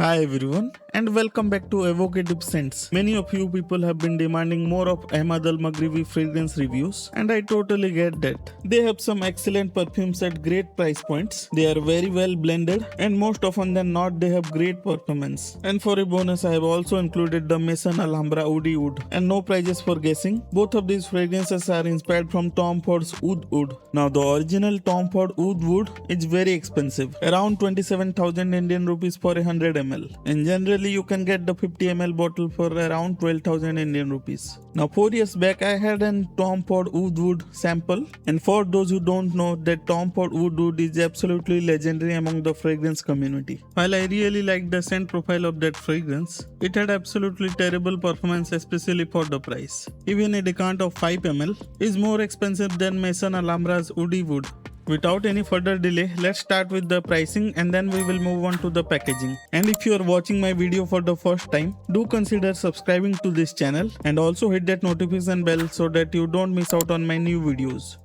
Hi everyone and welcome back to Evocative Scents. Many of you people have been demanding more of Ahmed Al Maghribi fragrance reviews and I totally get that. They have some excellent perfumes at great price points. They are very well blended and most often than not they have great performance. And for a bonus I have also included the Maison Alhambra Woody Oud and no prizes for guessing. Both of these fragrances are inspired from Tom Ford's Oud Wood. Now the original Tom Ford Oud Wood is very expensive, around 27,000 Indian rupees for 100 ml. And generally you can get the 50 ml bottle for around 12,000 Indian rupees. Now 4 years back I had a Tom Ford Oud Wood sample, and for those who don't know that Tom Ford Oud Wood is absolutely legendary among the fragrance community. While I really liked the scent profile of that fragrance, it had absolutely terrible performance, especially for the price. Even a decant of 5 ml is more expensive than Maison Alhambra's Woody Wood. Without any further delay, let's start with the pricing and then we will move on to the packaging. And if you are watching my video for the first time, do consider subscribing to this channel and also hit that notification bell so that you don't miss out on my new videos.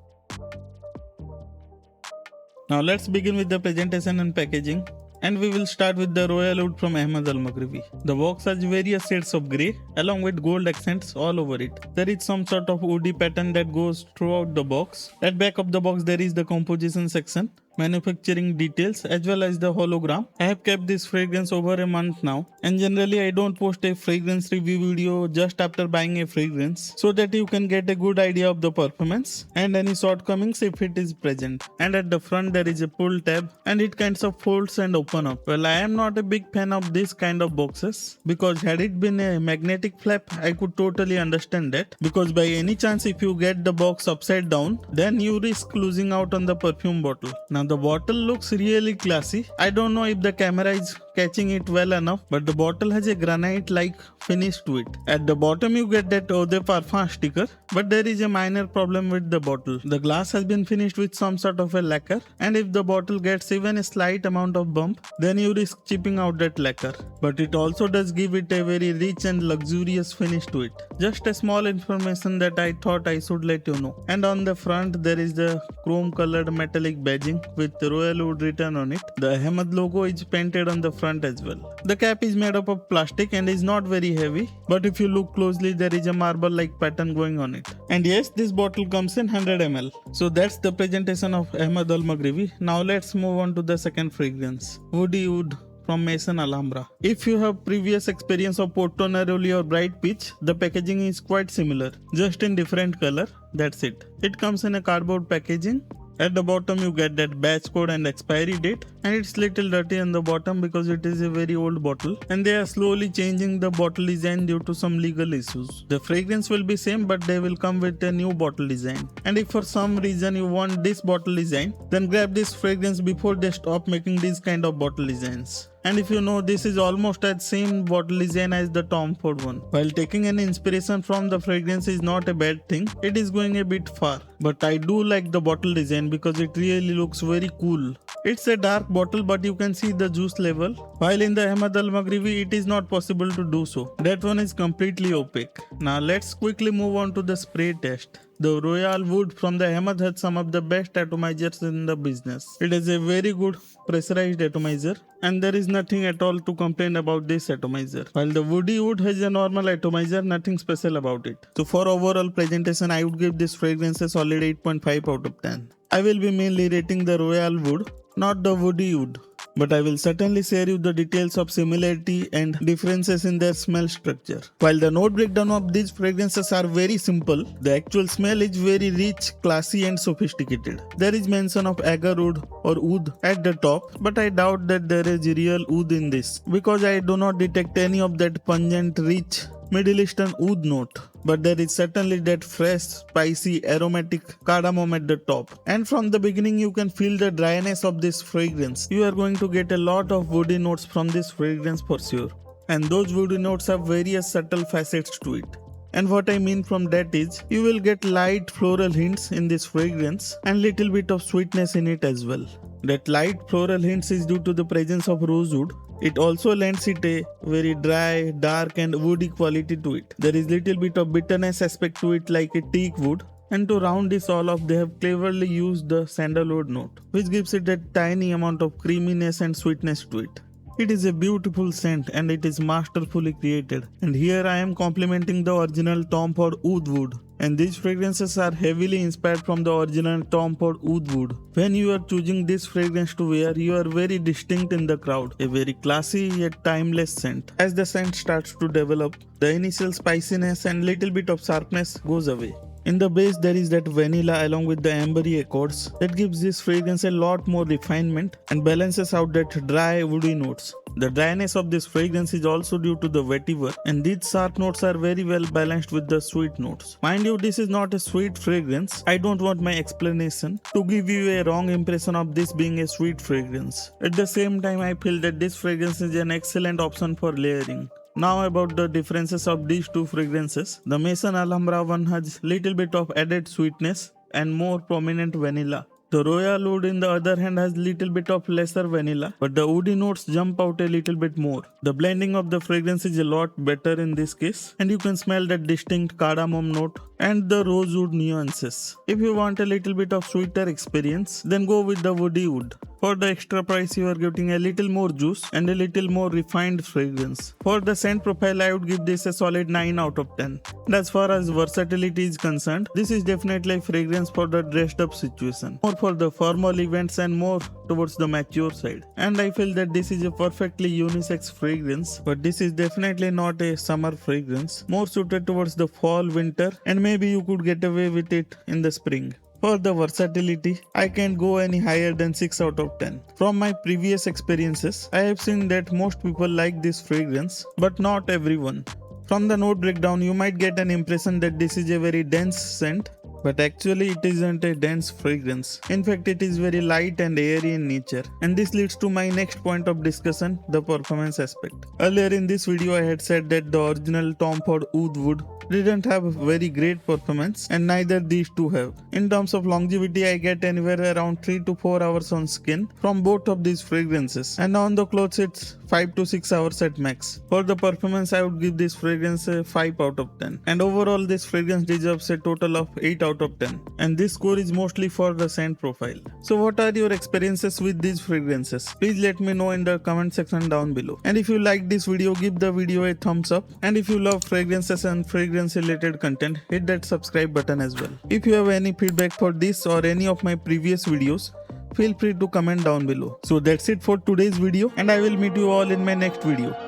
Now let's begin with the presentation and packaging. And we will start with the Royal Wood from Ahmed Al Maghribi. The box has various shades of grey along with gold accents all over it. There is some sort of woody pattern that goes throughout the box. At back of the box there is the composition section, manufacturing details as well as the hologram. I have kept this fragrance over a month now, and generally I don't post a fragrance review video just after buying a fragrance so that you can get a good idea of the performance and any shortcomings if it is present. And at the front there is a pull tab and it kinds of folds and open up. Well, I am not a big fan of this kind of boxes because had it been a magnetic flap I could totally understand that, because by any chance if you get the box upside down then you risk losing out on the perfume bottle. Now the bottle looks really classy. I don't know if the camera is catching it well enough, but the bottle has a granite like finish to it. At the bottom you get that Eau de Parfum sticker, but there is a minor problem with the bottle. The glass has been finished with some sort of a lacquer, and if the bottle gets even a slight amount of bump, then you risk chipping out that lacquer. But it also does give it a very rich and luxurious finish to it. Just a small information that I thought I should let you know. And on the front there is the chrome colored metallic badging with the Royal Wood written on it. The Ahmed logo is painted on the front as well. The cap is made up of plastic and is not very heavy, but if you look closely there is a marble like pattern going on it. And yes, this bottle comes in 100 ml. So that's the presentation of Ahmed Al Maghribi. Now let's move on to the second fragrance, Woody Oud from Maison Alhambra. If you have previous experience of Porto Neroli or Bright Peach, the packaging is quite similar, just in different color. That's it. It comes in a cardboard packaging. At the bottom you get that batch code and expiry date, and it's little dirty on the bottom because it is a very old bottle and they are slowly changing the bottle design due to some legal issues. The fragrance will be same but they will come with a new bottle design, and if for some reason you want this bottle design then grab this fragrance before they stop making these kind of bottle designs. And if you know, this is almost that same bottle design as the Tom Ford one. While taking an inspiration from the fragrance is not a bad thing, it is going a bit far. But I do like the bottle design because it really looks very cool. It's a dark bottle but you can see the juice level, while in the Ahmed Al Maghribi it is not possible to do so. That one is completely opaque. Now let's quickly move on to the spray test. The Royal Wood from the Ahmed has some of the best atomizers in the business. It is a very good pressurized atomizer and there is nothing at all to complain about this atomizer. While the Woody Wood has a normal atomizer, nothing special about it. So for overall presentation I would give this fragrance a solid 8.5 out of 10. I will be mainly rating the Royal Wood, not the Woody Wood. But I will certainly share you the details of similarity and differences in their smell structure. While the note breakdown of these fragrances are very simple, the actual smell is very rich, classy and sophisticated. There is mention of agar wood or oud at the top, but I doubt that there is real oud in this because I do not detect any of that pungent, rich Middle Eastern oud note. But there is certainly that fresh, spicy, aromatic cardamom at the top. And from the beginning you can feel the dryness of this fragrance. You are going to get a lot of woody notes from this fragrance for sure. And those woody notes have various subtle facets to it. And what I mean from that is, you will get light floral hints in this fragrance and little bit of sweetness in it as well. That light floral hints is due to the presence of rosewood. It also lends it a very dry, dark and woody quality to it. There is little bit of bitterness aspect to it like a teak wood. And to round this all off, they have cleverly used the sandalwood note, which gives it a tiny amount of creaminess and sweetness to it. It is a beautiful scent and it is masterfully created. And here I am complimenting the original Tom Ford Oud Wood. And these fragrances are heavily inspired from the original Tom Ford Oud Wood. When you are choosing this fragrance to wear, you are very distinct in the crowd. A very classy yet timeless scent. As the scent starts to develop, the initial spiciness and little bit of sharpness goes away. In the base there is that vanilla along with the ambery accords that gives this fragrance a lot more refinement and balances out that dry woody notes. The dryness of this fragrance is also due to the vetiver, and these sharp notes are very well balanced with the sweet notes. Mind you, this is not a sweet fragrance. I don't want my explanation to give you a wrong impression of this being a sweet fragrance. At the same time, I feel that this fragrance is an excellent option for layering. Now about the differences of these two fragrances. The Maison Alhambra one has little bit of added sweetness and more prominent vanilla. The Royal Oud in the other hand has little bit of lesser vanilla, but the woody notes jump out a little bit more. The blending of the fragrance is a lot better in this case, and you can smell that distinct cardamom note and the rosewood nuances. If you want a little bit of sweeter experience, then go with the Woody Oud. For the extra price, you are getting a little more juice and a little more refined fragrance. For the scent profile, I would give this a solid 9 out of 10. And as far as versatility is concerned, this is definitely a fragrance for the dressed up situation. More for the formal events and more towards the mature side. And I feel that this is a perfectly unisex fragrance, but this is definitely not a summer fragrance. More suited towards the fall, winter, and maybe you could get away with it in the spring. For the versatility, I can't go any higher than 6 out of 10. From my previous experiences, I have seen that most people like this fragrance, but not everyone. From the note breakdown, you might get an impression that this is a very dense scent, but actually it isn't a dense fragrance. In fact, it is very light and airy in nature. And this leads to my next point of discussion, the performance aspect. Earlier in this video, I had said that the original Tom Ford Oud Wood didn't have very great performance, and neither these two have. In terms of longevity, I get anywhere around 3 to 4 hours on skin from both of these fragrances, and on the clothes it's 5 to 6 hours at max. For the performance, I would give this fragrance a 5 out of 10. And overall, this fragrance deserves a total of 8 out of 10. And this score is mostly for the scent profile. So what are your experiences with these fragrances? Please let me know in the comment section down below. And if you like this video, give the video a thumbs up. And if you love fragrances and fragrance related content, hit that subscribe button as well. If you have any feedback for this or any of my previous videos, feel free to comment down below. So that's it for today's video, and I will meet you all in my next video.